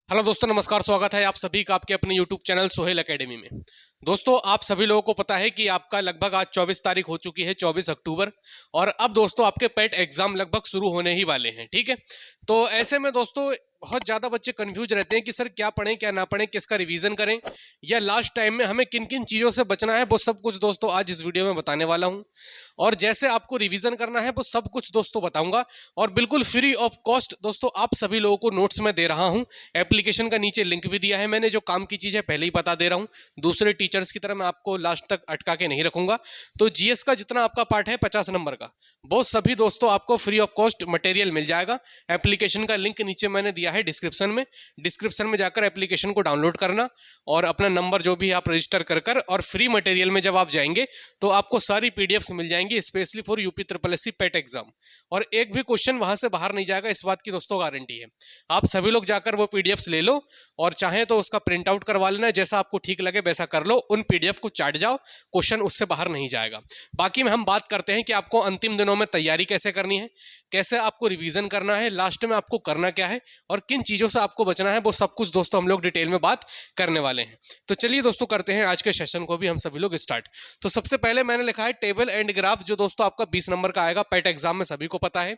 Hello दोस्तों, नमस्कार। स्वागत है आप सभी का आपके अपने यूट्यूब चैनल सोहेल एकेडमी में। दोस्तों, आप सभी लोगों को पता है कि आपका लगभग आज 24 तारीख हो चुकी है, 24 अक्टूबर। और अब दोस्तों आपके पेट एग्जाम लगभग शुरू होने ही वाले हैं। ठीक है, तो ऐसे में दोस्तों बहुत ज़्यादा बच्चे कंफ्यूज रहते हैं कि सर क्या पढ़ें क्या ना पढ़ें, किसका रिवीजन करें, या लास्ट टाइम में हमें किन किन चीज़ों से बचना है। वो सब कुछ दोस्तों आज इस वीडियो में बताने वाला हूँ। और जैसे आपको रिवीजन करना है वो सब कुछ दोस्तों बताऊंगा, और बिल्कुल फ्री ऑफ कॉस्ट दोस्तों आप सभी लोगों को नोट्स में दे रहा हूं। एप्लीकेशन का नीचे लिंक भी दिया है मैंने, जो काम की चीज़ है पहले ही बता दे रहा हूं। दूसरे टीचर्स की तरह मैं आपको लास्ट तक अटका के नहीं रखूंगा। तो जीएस का जितना आपका पार्ट है 50 नंबर का, वो सभी दोस्तों आपको फ्री ऑफ कॉस्ट मटेरियल मिल जाएगा। एप्लीकेशन का लिंक नीचे मैंने दिया है डिस्क्रिप्शन में। डिस्क्रिप्शन में जाकर एप्लीकेशन को डाउनलोड करना और अपना नंबर जो भी आप रजिस्टर कर और फ्री मटेरियल में जब आप जाएंगे तो आपको सारी पीडीएफ्स मिल जाएंगी specially for UP triple SC pet exam. और एक भी क्वेश्चन वहां से बाहर नहीं जाएगा, इस बात की दोस्तों गारंटी है। आप सभी लोग जाकर वो पीडीएफ्स ले लो और चाहे तो उसका प्रिंट आउट करवा लेना, जैसा आपको ठीक लगे वैसा कर लो। उन पीडीएफ को चाट जाओ, क्वेश्चन उससे बाहर नहीं जाएगा। बाकी में हम बात करते हैं कि आपको अंतिम दिनों में तैयारी कैसे करनी है, कैसे आपको रिवीजन करना है, लास्ट में आपको करना क्या है और किन चीज़ों से आपको बचना है, वो सब कुछ दोस्तों हम लोग डिटेल में बात करने वाले हैं। तो चलिए दोस्तों करते हैं आज के सेशन को भी हम सभी लोग स्टार्ट। तो सबसे पहले मैंने लिखा है टेबल एंड ग्राफ, जो दोस्तों आपका 20 नंबर का आएगा पेट एग्जाम में, सभी को पता है।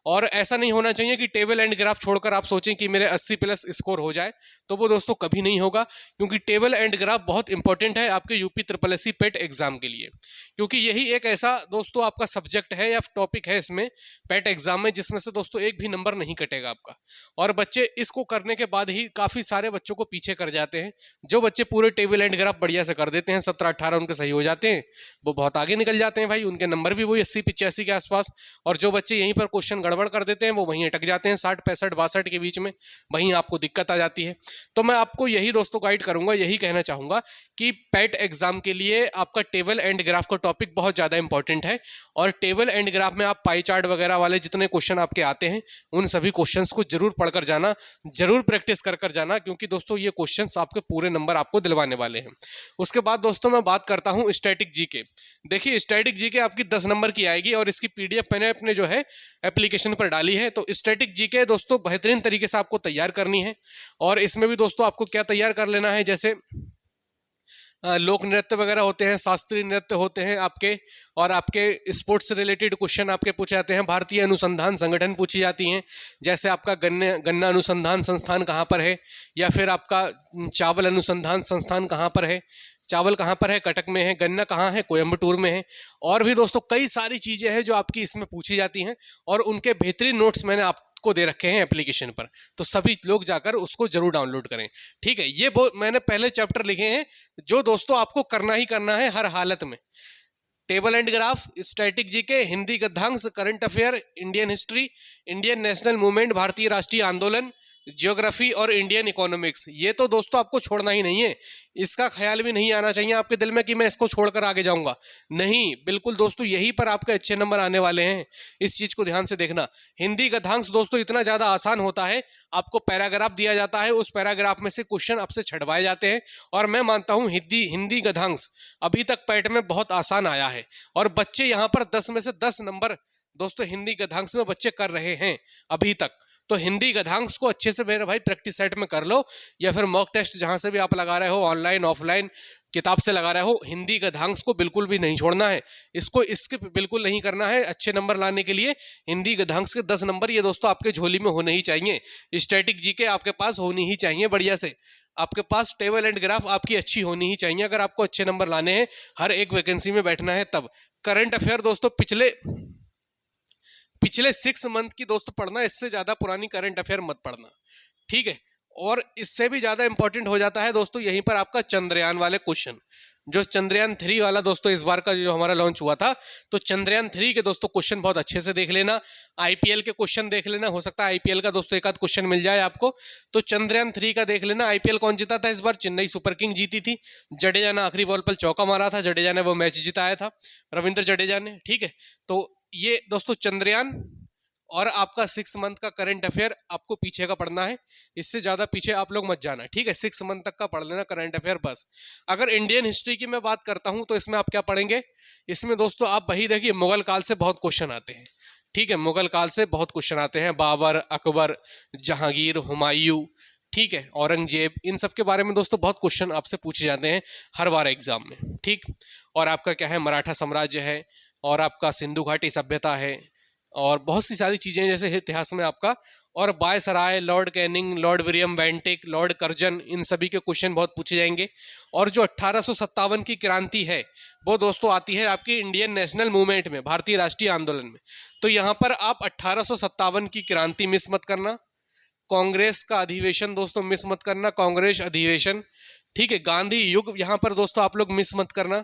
और ऐसा नहीं होना चाहिए कि टेबल एंड ग्राफ छोड़कर आप सोचें कि मेरे 80 प्लस स्कोर हो जाए, तो वो दोस्तों कभी नहीं होगा। क्योंकि टेबल एंड ग्राफ बहुत इंपॉर्टेंट है आपके यूपी ट्रिपल एससी पेट एग्जाम के लिए। क्योंकि यही एक ऐसा दोस्तों आपका सब्जेक्ट है या टॉपिक है इसमें पेट एग्जाम में, जिसमें से दोस्तों एक भी नंबर नहीं कटेगा आपका। और बच्चे इसको करने के बाद ही काफ़ी सारे बच्चों को पीछे कर जाते हैं। जो बच्चे पूरे टेबल एंड ग्राफ बढ़िया से कर देते हैं, 17-18 उनके सही हो जाते हैं, वो बहुत आगे निकल जाते हैं भाई, उनके नंबर भी वही 80-85 के आसपास। और जो बच्चे यहीं पर क्वेश्चन गड़बड़ कर देते हैं वो वहीं अटक जाते हैं 60, 65, 62 के बीच में, वहीं आपको दिक्कत आ जाती है। तो मैं आपको यही दोस्तों गाइड करूंगा, यही कहना चाहूंगा कि पेट एग्जाम के लिए आपका टेबल एंड ग्राफ का टॉपिक बहुत ज़्यादा इंपॉर्टेंट है। और टेबल एंड ग्राफ में आप पाई चार्ट वगैरह वाले जितने क्वेश्चन आपके आते हैं उन सभी क्वेश्चंस को जरूर पढ़कर जाना, जरूर प्रैक्टिस कर जाना, क्योंकि दोस्तों ये क्वेश्चंस आपके पूरे नंबर आपको दिलवाने वाले हैं। उसके बाद दोस्तों मैं बात करता हूँ स्टैटिक जीके। देखिए स्टैटिक जीके आपकी 10 नंबर की आएगी और इसकी पीडीएफ मैंने अपने जो है एप्लीकेशन पर डाली है। तो स्टैटिक जीके दोस्तों बेहतरीन तरीके से आपको तैयार करनी है। और इसमें भी दोस्तों आपको क्या तैयार कर लेना है, जैसे लोक नृत्य वगैरह होते हैं, शास्त्रीय नृत्य होते हैं आपके, और आपके स्पोर्ट्स से रिलेटेड क्वेश्चन आपके पूछे जाते हैं। भारतीय अनुसंधान संगठन पूछी जाती हैं, जैसे आपका गन्ना अनुसंधान संस्थान कहाँ पर है, या फिर आपका चावल अनुसंधान संस्थान कहाँ पर है। चावल कहाँ पर है? कटक में है। गन्ना कहाँ है? कोयम्बटूर में है। और भी दोस्तों कई सारी चीज़ें हैं जो आपकी इसमें पूछी जाती हैं, और उनके बेहतरीन नोट्स मैंने आपको दे रखे हैं एप्लीकेशन पर। तो सभी लोग जाकर उसको जरूर डाउनलोड करें। ठीक है, ये वो मैंने पहले चैप्टर लिखे हैं जो दोस्तों आपको करना ही करना है हर हालत में। Table and graph, static GK, Hindi गद्यांश, current affair, Indian history, Indian national movement, भारतीय राष्ट्रीय आंदोलन, ज्योग्राफी और इंडियन इकोनॉमिक्स। ये तो दोस्तों आपको छोड़ना ही नहीं है। इसका ख्याल भी नहीं आना चाहिए आपके दिल में कि मैं इसको छोड़कर आगे जाऊंगा। नहीं, बिल्कुल दोस्तों यहीं पर आपके अच्छे नंबर आने वाले हैं। इस चीज को ध्यान से देखना। हिंदी गद्यांश दोस्तों इतना ज्यादा आसान होता है, आपको पैराग्राफ दिया जाता है, उस पैराग्राफ में से क्वेश्चन आपसे छटवाए जाते हैं। और मैं मानता हूं हिंदी गद्यांश अभी तक पैट में बहुत आसान आया है, और बच्चे यहाँ पर 10 में से 10 नंबर दोस्तों हिंदी गद्यांश में बच्चे कर रहे हैं अभी तक। तो हिंदी गद्यांश को अच्छे से मेरे भाई प्रैक्टिस सेट में कर लो, या फिर मॉक टेस्ट जहां से भी आप लगा रहे हो, ऑनलाइन ऑफलाइन किताब से लगा रहे हो, हिंदी गद्यांश को बिल्कुल भी नहीं छोड़ना है। इसको स्किप बिल्कुल नहीं करना है। अच्छे नंबर लाने के लिए हिंदी गद्यांश के 10 नंबर ये दोस्तों आपके झोली में होने ही चाहिए। स्टैटिक जीके आपके पास होनी ही चाहिए बढ़िया से। आपके पास टेबल एंड ग्राफ आपकी अच्छी होनी ही चाहिए अगर आपको अच्छे नंबर लाने हैं, हर एक वैकेंसी में बैठना है तब। करंट अफेयर दोस्तों पिछले 6 मंथ की दोस्तों पढ़ना, इससे ज्यादा पुरानी करंट अफेयर मत पढ़ना। ठीक है, और इससे भी ज्यादा इंपॉर्टेंट हो जाता है दोस्तों यहीं पर आपका चंद्रयान वाले क्वेश्चन। जो चंद्रयान 3 वाला दोस्तों इस बार का जो हमारा लॉन्च हुआ था, तो चंद्रयान 3 के दोस्तों क्वेश्चन बहुत अच्छे से देख लेना। आईपीएल के क्वेश्चन देख लेना, हो सकता है आईपीएल का दोस्तों एक आध क्वेश्चन मिल जाए आपको। तो चंद्रयान 3 का देख लेना। आईपीएल कौन जीता था इस बार? चेन्नई सुपर किंग जीती थी। जडेजा ने आखिरी बॉल पर चौका मारा था, जडेजा ने वो मैच जिताया था, रविंद्र जडेजा ने। ठीक है, तो ये दोस्तों चंद्रयान और आपका 6 मंथ का करंट अफेयर आपको पीछे का पढ़ना है। इससे ज्यादा पीछे आप लोग मत जाना। ठीक है, 6 मंथ तक का पढ़ लेना करंट अफेयर बस। अगर इंडियन हिस्ट्री की मैं बात करता हूं तो इसमें आप क्या पढ़ेंगे? इसमें दोस्तों आप वही देखिए, मुगल काल से बहुत क्वेश्चन आते हैं। ठीक है, मुगल काल से बहुत क्वेश्चन आते हैं, बाबर, अकबर, जहांगीर, हुमायूं। ठीक है, औरंगजेब, इन सब के बारे में दोस्तों बहुत क्वेश्चन आपसे पूछे जाते हैं हर बार एग्जाम में, ठीक। और आपका क्या है, मराठा साम्राज्य है, और आपका सिंधु घाटी सभ्यता है, और बहुत सी सारी चीजें जैसे इतिहास में आपका, और viceroy, Lord Canning, Lord William Bentinck, Lord Curzon, इन सभी के क्वेश्चन बहुत पूछे जाएंगे। और जो 1857 की क्रांति है वो दोस्तों आती है आपकी इंडियन नेशनल मूवमेंट में, भारतीय राष्ट्रीय आंदोलन में। तो यहाँ पर आप 1857 की क्रांति मिस मत करना, कांग्रेस का अधिवेशन दोस्तों मिस मत करना, कांग्रेस अधिवेशन, ठीक है। गांधी युग यहाँ पर दोस्तों आप लोग मिस मत करना,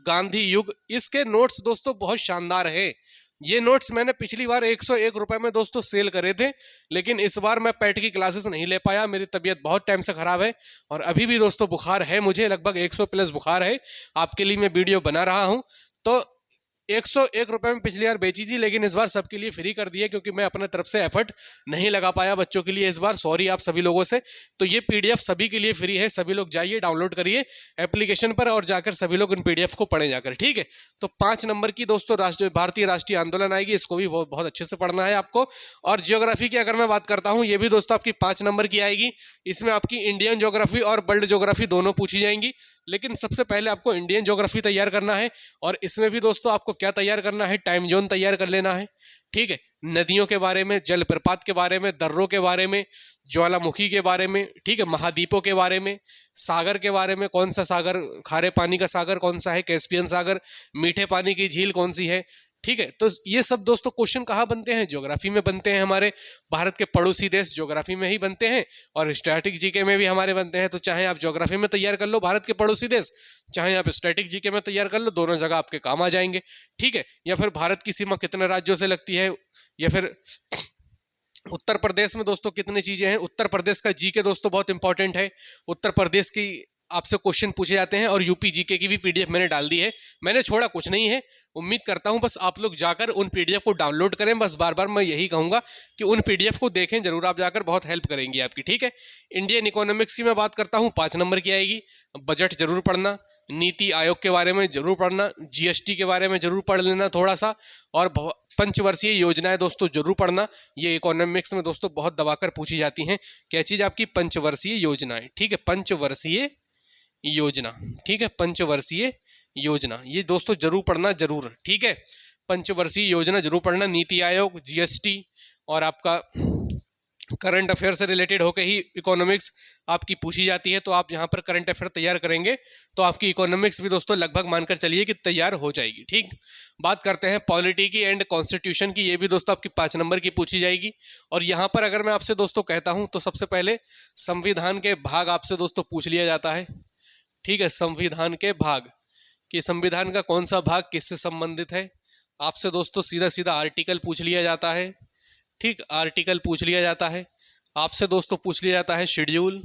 गांधी युग। इसके नोट्स दोस्तों बहुत शानदार है। ये नोट्स मैंने पिछली बार 101 रुपए में दोस्तों सेल करे थे, लेकिन इस बार मैं पेट की क्लासेस नहीं ले पाया, मेरी तबीयत बहुत टाइम से खराब है, और अभी भी दोस्तों बुखार है, मुझे लगभग 100 प्लस बुखार है। आपके लिए मैं वीडियो बना रहा हूं, तो 101 रुपए में पिछली बार बेची थी, लेकिन इस बार सबके लिए फ्री कर दिया, क्योंकि मैं अपने तरफ से एफर्ट नहीं लगा पाया बच्चों के लिए इस बार, सॉरी आप सभी लोगों से। तो ये पीडीएफ सभी के लिए फ्री है, सभी लोग जाइए डाउनलोड करिए एप्लीकेशन पर, और जाकर सभी लोग इन पीडीएफ को पढ़े जाकर, ठीक है। तो 5 नंबर की दोस्तों भारतीय राष्ट्रीय आंदोलन आएगी, इसको भी बहुत अच्छे से पढ़ना है आपको। और जियोग्राफी की अगर मैं बात करता हूँ, ये भी दोस्तों आपकी 5 नंबर की आएगी। इसमें आपकी इंडियन ज्योग्राफी और वर्ल्ड ज्योग्राफी दोनों पूछी जाएंगी, लेकिन सबसे पहले आपको इंडियन ज्योग्राफी तैयार करना है। और इसमें भी दोस्तों आपको क्या तैयार करना है, टाइम जोन तैयार कर लेना है, ठीक है। नदियों के बारे में, जलप्रपात के बारे में, दर्रों के बारे में, ज्वालामुखी के बारे में, ठीक है, महाद्वीपों के बारे में, सागर के बारे में, कौन सा सागर, खारे पानी का सागर कौन सा है, कैस्पियन सागर, मीठे पानी की झील कौन सी है, ठीक है। तो ये सब दोस्तों क्वेश्चन कहाँ बनते हैं, ज्योग्राफी में बनते हैं, हमारे भारत के पड़ोसी देश ज्योग्राफी में ही बनते हैं, और स्टैटिक जीके में भी हमारे बनते हैं। तो चाहे आप ज्योग्राफी में तैयार कर लो भारत के पड़ोसी देश, चाहे आप स्टैटिक जीके में तैयार कर लो, दोनों जगह आपके काम आ जाएंगे, ठीक है। या फिर भारत की सीमा कितने राज्यों से लगती है, या फिर उत्तर प्रदेश में दोस्तों कितनी चीजें हैं, उत्तर प्रदेश का जीके दोस्तों बहुत इंपॉर्टेंट है, उत्तर प्रदेश की आपसे क्वेश्चन पूछे जाते हैं। और यूपी जीके की भी पीडीएफ मैंने डाल दी है, मैंने छोड़ा कुछ नहीं है। उम्मीद करता हूं बस आप लोग जाकर उन पीडीएफ को डाउनलोड करें, बस बार बार मैं यही कहूंगा कि उन पीडीएफ को देखें जरूर आप जाकर, बहुत हेल्प करेंगी आपकी, ठीक है। इंडियन इकोनॉमिक्स की मैं बात करता हूं, 5 नंबर की आएगी। बजट जरूर पढ़ना, नीति आयोग के बारे में जरूर पढ़ना, जीएसटी के बारे में जरूर पढ़ लेना थोड़ा सा, और पंचवर्षीय योजनाएं दोस्तों जरूर पढ़ना। ये इकोनॉमिक्स में दोस्तों बहुत दबाकर पूछी जाती हैं, क्या चीज आपकी, पंचवर्षीय योजनाएं, ठीक है, पंचवर्षीय योजना, ठीक है, पंचवर्षीय योजना, ये दोस्तों जरूर पढ़ना जरूर, ठीक है। पंचवर्षीय योजना जरूर पढ़ना, नीति आयोग, जीएसटी, और आपका करंट अफेयर से रिलेटेड होकर ही इकोनॉमिक्स आपकी पूछी जाती है। तो आप यहाँ पर करंट अफेयर तैयार करेंगे तो आपकी इकोनॉमिक्स भी दोस्तों लगभग मानकर चलिए कि तैयार हो जाएगी, ठीक। बात करते हैं पॉलिटी की एंड कॉन्स्टिट्यूशन की, ये भी दोस्तों आपकी 5 नंबर की पूछी जाएगी। और यहाँ पर अगर मैं आपसे दोस्तों कहता हूँ तो सबसे पहले संविधान के भाग आपसे दोस्तों पूछ लिया जाता है, ठीक है। संविधान के भाग, कि संविधान का कौन सा भाग किससे संबंधित है, आपसे दोस्तों सीधा सीधा आर्टिकल पूछ लिया जाता है, ठीक, आर्टिकल पूछ लिया जाता है। आपसे दोस्तों पूछ लिया जाता है शेड्यूल,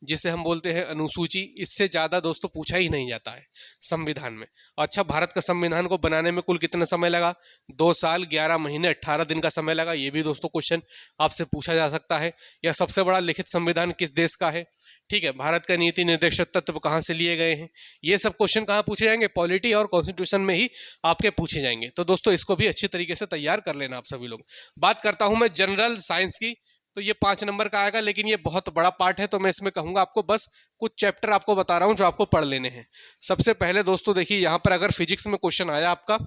जिसे हम बोलते हैं अनुसूची। इससे ज़्यादा दोस्तों पूछा ही नहीं जाता है संविधान में। अच्छा, भारत का संविधान को बनाने में कुल कितना समय लगा, 2 साल 11 महीने 18 दिन का समय लगा, ये भी दोस्तों क्वेश्चन आपसे पूछा जा सकता है। या सबसे बड़ा लिखित संविधान किस देश का है, ठीक है, भारत का नीति निर्देशक तत्व कहाँ से लिए गए हैं, ये सब क्वेश्चन कहाँ पूछे जाएंगे, पॉलिटी और कॉन्स्टिट्यूशन में ही आपके पूछे जाएंगे। तो दोस्तों इसको भी अच्छी तरीके से तैयार कर लेना आप सभी लोग। बात करता हूँ मैं जनरल साइंस की, तो ये 5 नंबर का आएगा, लेकिन ये बहुत बड़ा पार्ट है, तो मैं इसमें कहूंगा आपको बस कुछ चैप्टर आपको बता रहा हूं जो आपको पढ़ लेने हैं। सबसे पहले दोस्तों देखिए, यहाँ पर अगर फिजिक्स में क्वेश्चन आया आपका,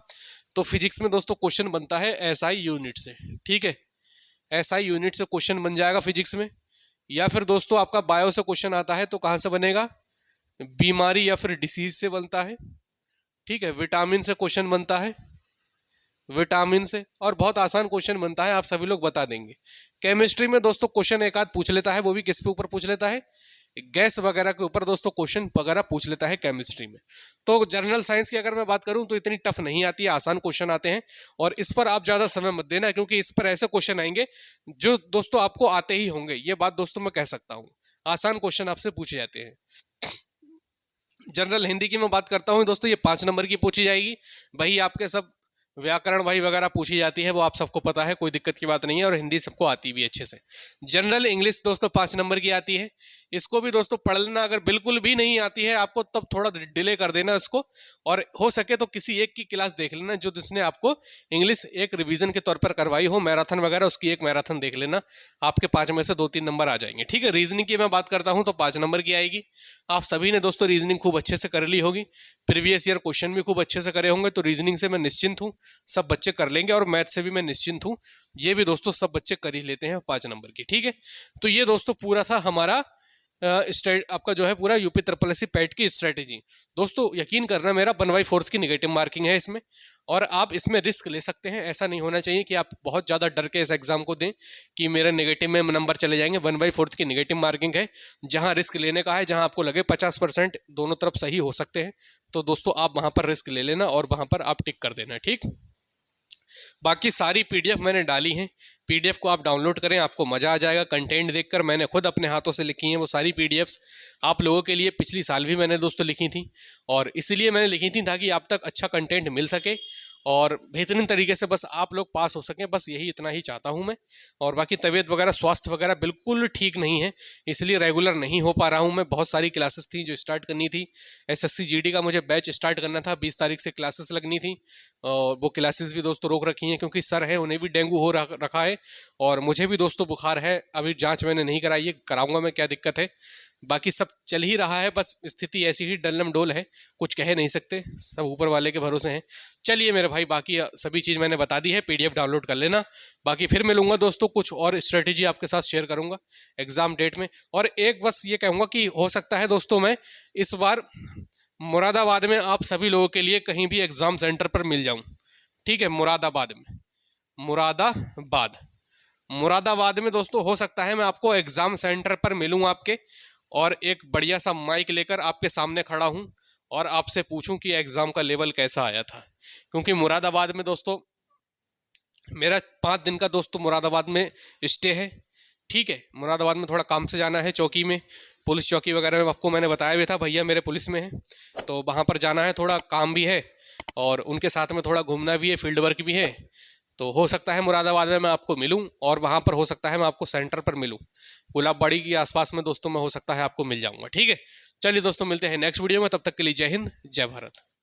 तो फिजिक्स में दोस्तों क्वेश्चन बनता है एसआई यूनिट से, ठीक है, एसआई यूनिट से क्वेश्चन बन जाएगा फिजिक्स में। या फिर दोस्तों आपका बायो से क्वेश्चन आता है, तो कहाँ से बनेगा, बीमारी या फिर डिसीज से बनता है, ठीक है। विटामिन से क्वेश्चन बनता है, विटामिन से, और बहुत आसान क्वेश्चन बनता है, आप सभी लोग बता देंगे। केमिस्ट्री में दोस्तों क्वेश्चन एक आध पूछ लेता है, वो भी किस पे ऊपर पूछ लेता है, गैस वगैरह के ऊपर दोस्तों क्वेश्चन वगैरह पूछ लेता है केमिस्ट्री में। तो जनरल साइंस की अगर मैं बात करूं तो इतनी टफ नहीं आती है, आसान क्वेश्चन आते हैं, और इस पर आप ज्यादा समय मत देना, क्योंकि इस पर ऐसे क्वेश्चन आएंगे जो दोस्तों आपको आते ही होंगे, ये बात दोस्तों मैं कह सकता हूँ। आसान क्वेश्चन आपसे पूछे जाते हैं। जनरल हिंदी की मैं बात करता हूँ दोस्तों, ये 5 नंबर की पूछी जाएगी। वही आपके सब व्याकरण भाई वगैरह पूछी जाती है, वो आप सबको पता है, कोई दिक्कत की बात नहीं है, और हिंदी सबको आती भी अच्छे से। जनरल इंग्लिश दोस्तों 5 नंबर की आती है। इसको भी दोस्तों पढ़ लेना। अगर बिल्कुल भी नहीं आती है आपको तब थोड़ा डिले कर देना इसको, और हो सके तो किसी एक की क्लास देख लेना जो जिसने आपको इंग्लिश एक रिवीजन के तौर पर करवाई हो, मैराथन वगैरह, उसकी एक मैराथन देख लेना। आपके 5 में से 2-3 नंबर आ जाएंगे। ठीक है, रीजनिंग की मैं बात करता हूं तो 5 नंबर की आएगी। आप सभी ने दोस्तों रीजनिंग खूब अच्छे से कर ली होगी, प्रीवियस ईयर क्वेश्चन भी खूब अच्छे से करे होंगे, तो रीजनिंग से मैं निश्चिंत हूँ, सब बच्चे कर लेंगे। और मैथ से भी मैं निश्चिंत हूँ, ये भी दोस्तों सब बच्चे कर ही लेते हैं 5 नंबर की। ठीक है, तो ये दोस्तों पूरा था हमारा आपका जो है पूरा यूपी ट्रिपल एससी पैट की स्ट्रेटेजी। दोस्तों यकीन करना, मेरा 1/4 की नेगेटिव मार्किंग है इसमें, और आप इसमें रिस्क ले सकते हैं। ऐसा नहीं होना चाहिए कि आप बहुत ज़्यादा डर के इस एग्जाम को दें कि मेरे नेगेटिव में नंबर चले जाएंगे। 1/4 की नेगेटिव मार्किंग है, जहां रिस्क लेने का है, जहां आपको लगे 50% दोनों तरफ सही हो सकते हैं, तो दोस्तों आप वहां पर रिस्क ले लेना और वहां पर आप टिक कर देना। ठीक, बाकी सारी पीडीएफ मैंने डाली हैं, पीडीएफ को आप डाउनलोड करें, आपको मज़ा आ जाएगा कंटेंट देखकर। मैंने खुद अपने हाथों से लिखी हैं वो सारी पीडीएफ्स आप लोगों के लिए। पिछली साल भी मैंने दोस्तों लिखी थी, और इसलिए मैंने लिखी थी ताकि आप तक अच्छा कंटेंट मिल सके और बेहतरीन तरीके से बस आप लोग पास हो सकें। बस यही इतना ही चाहता हूं मैं। और बाकी तबीयत वगैरह, स्वास्थ्य वगैरह बिल्कुल ठीक नहीं है, इसलिए रेगुलर नहीं हो पा रहा हूं मैं। बहुत सारी क्लासेस थी जो स्टार्ट करनी थी। एसएससी जीडी का मुझे बैच स्टार्ट करना था, 20 तारीख से क्लासेस लगनी थी, और वो क्लासेस भी दोस्तों रोक रखी हैं क्योंकि सर है उन्हें भी डेंगू हो रखा है, और मुझे भी दोस्तों बुखार है। अभी जाँच मैंने नहीं कराई है, कराऊंगा मैं, क्या दिक्कत है। बाकी सब चल ही रहा है, बस स्थिति ऐसी ही डलम डोल है, कुछ कह नहीं सकते, सब ऊपर वाले के भरोसे हैं। चलिए मेरे भाई, बाकी सभी चीज़ मैंने बता दी है, पीडीएफ डाउनलोड कर लेना। बाकी फिर मिलूंगा दोस्तों, कुछ और स्ट्रेटेजी आपके साथ शेयर करूंगा एग्जाम डेट में। और एक बस ये कहूँगा कि हो सकता है दोस्तों मैं इस बार मुरादाबाद में आप सभी लोगों के लिए कहीं भी एग्जाम सेंटर पर मिल जाऊँ। ठीक है, मुरादाबाद में, मुरादाबाद में दोस्तों हो सकता है मैं आपको एग्जाम सेंटर पर मिलूँ आपके, और एक बढ़िया सा माइक लेकर आपके सामने खड़ा हूं और आपसे पूछूं कि एग्जाम का लेवल कैसा आया था। क्योंकि मुरादाबाद में दोस्तों मेरा 5 दिन का दोस्तों मुरादाबाद में स्टे है। ठीक है, मुरादाबाद में थोड़ा काम से जाना है, चौकी में, पुलिस चौकी वगैरह में आपको मैंने बताया भी था, भैया मेरे पुलिस में है, तो वहाँ पर जाना है, थोड़ा काम भी है और उनके साथ में थोड़ा घूमना भी है, फील्ड वर्क भी है। तो हो सकता है मुरादाबाद में मैं आपको मिलूं, और वहाँ पर हो सकता है मैं आपको सेंटर पर मिलूं, गुलाबबाड़ी के आसपास में दोस्तों मैं हो सकता है आपको मिल जाऊंगा। ठीक है, चलिए दोस्तों मिलते हैं नेक्स्ट वीडियो में, तब तक के लिए जय हिंद, जय भारत।